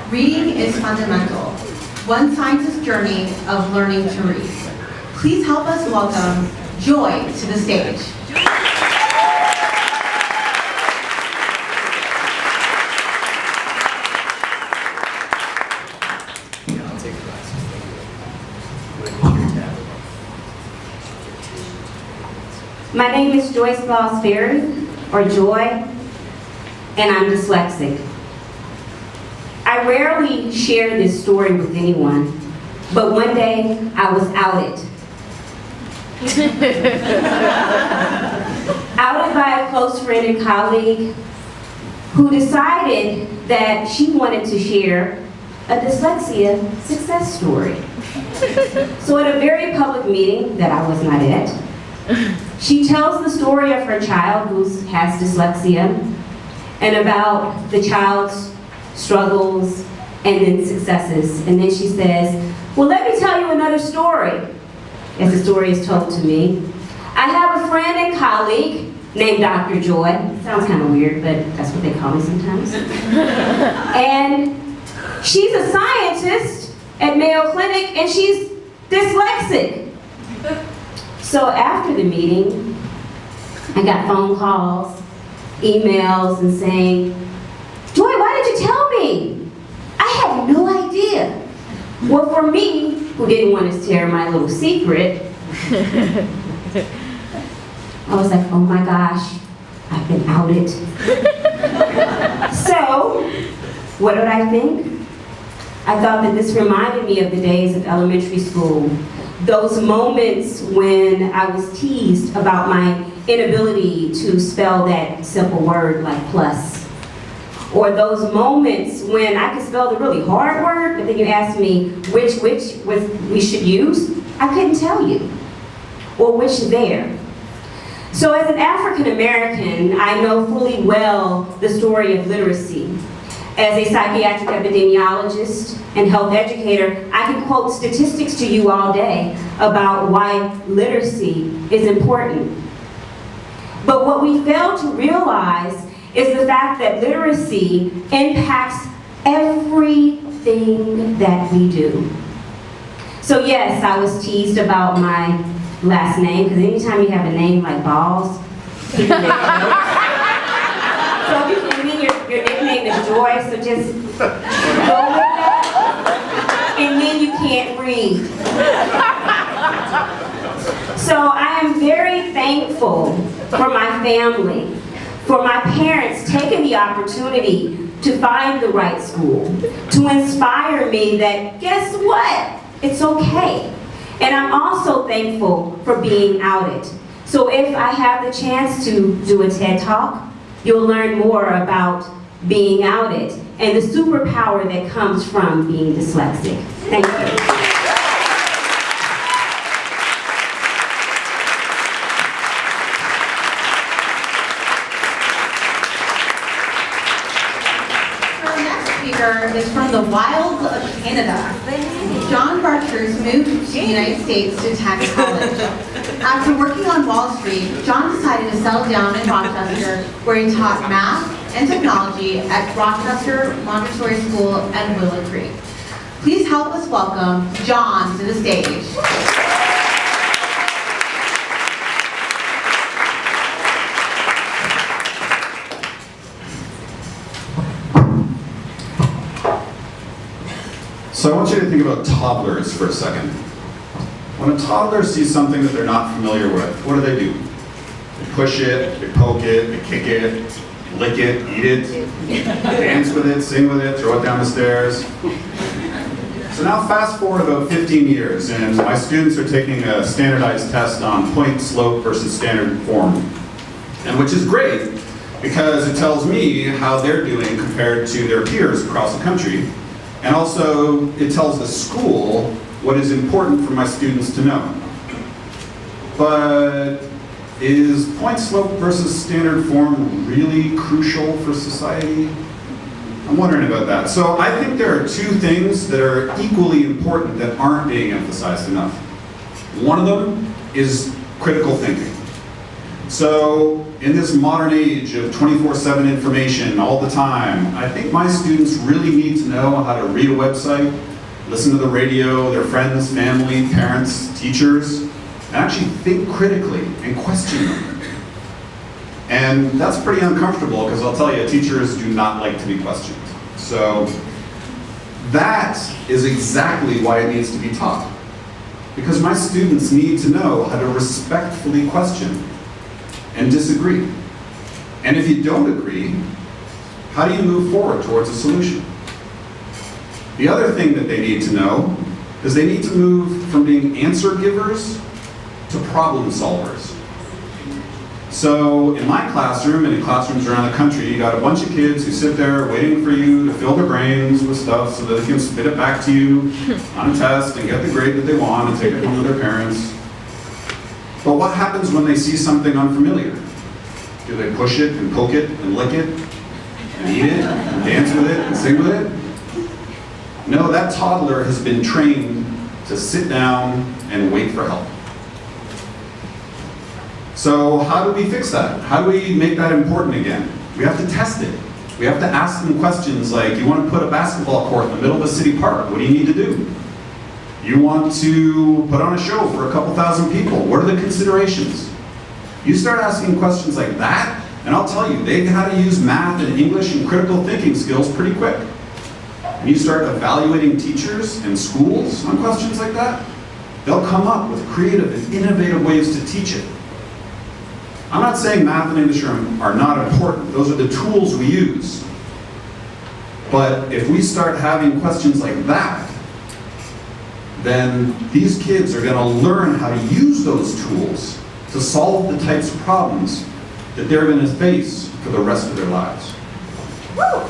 Reading is fundamental. One scientist's journey of learning to read. Please help us welcome Joy to the stage. My name is Joyce Ferry, or Joy, and I'm dyslexic. I rarely share this story with anyone, but one day I was outed. Outed by a close friend and colleague who decided that she wanted to share a dyslexia success story. So at a very public meeting that I was not at, she tells the story of her child who has dyslexia and about the child's struggles and then successes. And then she says, well, let me tell you another story, as the story is told to me. I have a friend and colleague named Dr. Joy. Sounds kind of weird, but that's what they call me sometimes. And she's a scientist at Mayo Clinic, and she's dyslexic. So after the meeting, I got phone calls, emails, and saying, Joy, why did you tell me? I had no idea. Well, for me, who didn't want to share my little secret, I was like, oh my gosh, I've been outed. So, what did I think? I thought that this reminded me of the days of elementary school. Those moments when I was teased about my inability to spell that simple word like plus. Or those moments when I could spell the really hard word, but then you asked me which we should use, I couldn't tell you. Or which there. So as an African American, I know fully well the story of literacy. As a psychiatric epidemiologist and health educator, I can quote statistics to you all day about why literacy is important. But what we fail to realize is the fact that literacy impacts everything that we do. So yes, I was teased about my last name, because anytime you have a name like Balls, people make jokes. So your nickname is Joy, so just go with that, and then you can't read. So I am very thankful for my family, for my parents taking the opportunity to find the right school, to inspire me that, guess what? It's okay. And I'm also thankful for being outed. So if I have the chance to do a TED Talk, you'll learn more about being outed and the superpower that comes from being dyslexic. Thank you. Is from the wilds of Canada. John Barters moved to the United States to attend college. After working on Wall Street, John decided to settle down in Rochester, where he taught math and technology at Rochester Montessori School and Willow Creek. Please help us welcome John to the stage. So I want you to think about toddlers for a second. When a toddler sees something that they're not familiar with, what do? They push it, they poke it, they kick it, lick it, eat it, dance with it, sing with it, throw it down the stairs. So now fast forward about 15 years, and my students are taking a standardized test on point, slope versus standard form. And which is great, because it tells me how they're doing compared to their peers across the country. And also, it tells the school what is important for my students to know. But is point slope versus standard form really crucial for society? I'm wondering about that. So I think there are two things that are equally important that aren't being emphasized enough. One of them is critical thinking. So in this modern age of 24/7 information all the time, I think my students really need to know how to read a website, listen to the radio, their friends, family, parents, teachers, and actually think critically and question them. And that's pretty uncomfortable because I'll tell you, teachers do not like to be questioned. So that is exactly why it needs to be taught. Because my students need to know how to respectfully question and disagree. And if you don't agree, how do you move forward towards a solution? The other thing that they need to know is they need to move from being answer givers to problem solvers. So in my classroom and in classrooms around the country, you got a bunch of kids who sit there waiting for you to fill their brains with stuff so that they can spit it back to you on a test and get the grade that they want and take it home to their parents. But what happens when they see something unfamiliar? Do they push it and poke it and lick it and eat it and dance with it and sing with it? No, that toddler has been trained to sit down and wait for help. So how do we fix that? How do we make that important again? We have to test it. We have to ask them questions like, you want to put a basketball court in the middle of a city park, what do you need to do? You want to put on a show for a couple thousand people, what are the considerations? You start asking questions like that, and I'll tell you, they know how to use math and English and critical thinking skills pretty quick. And you start evaluating teachers and schools on questions like that, they'll come up with creative and innovative ways to teach it. I'm not saying math and English are not important. Those are the tools we use. But if we start having questions like that, then these kids are going to learn how to use those tools to solve the types of problems that they're going to face for the rest of their lives. Woo!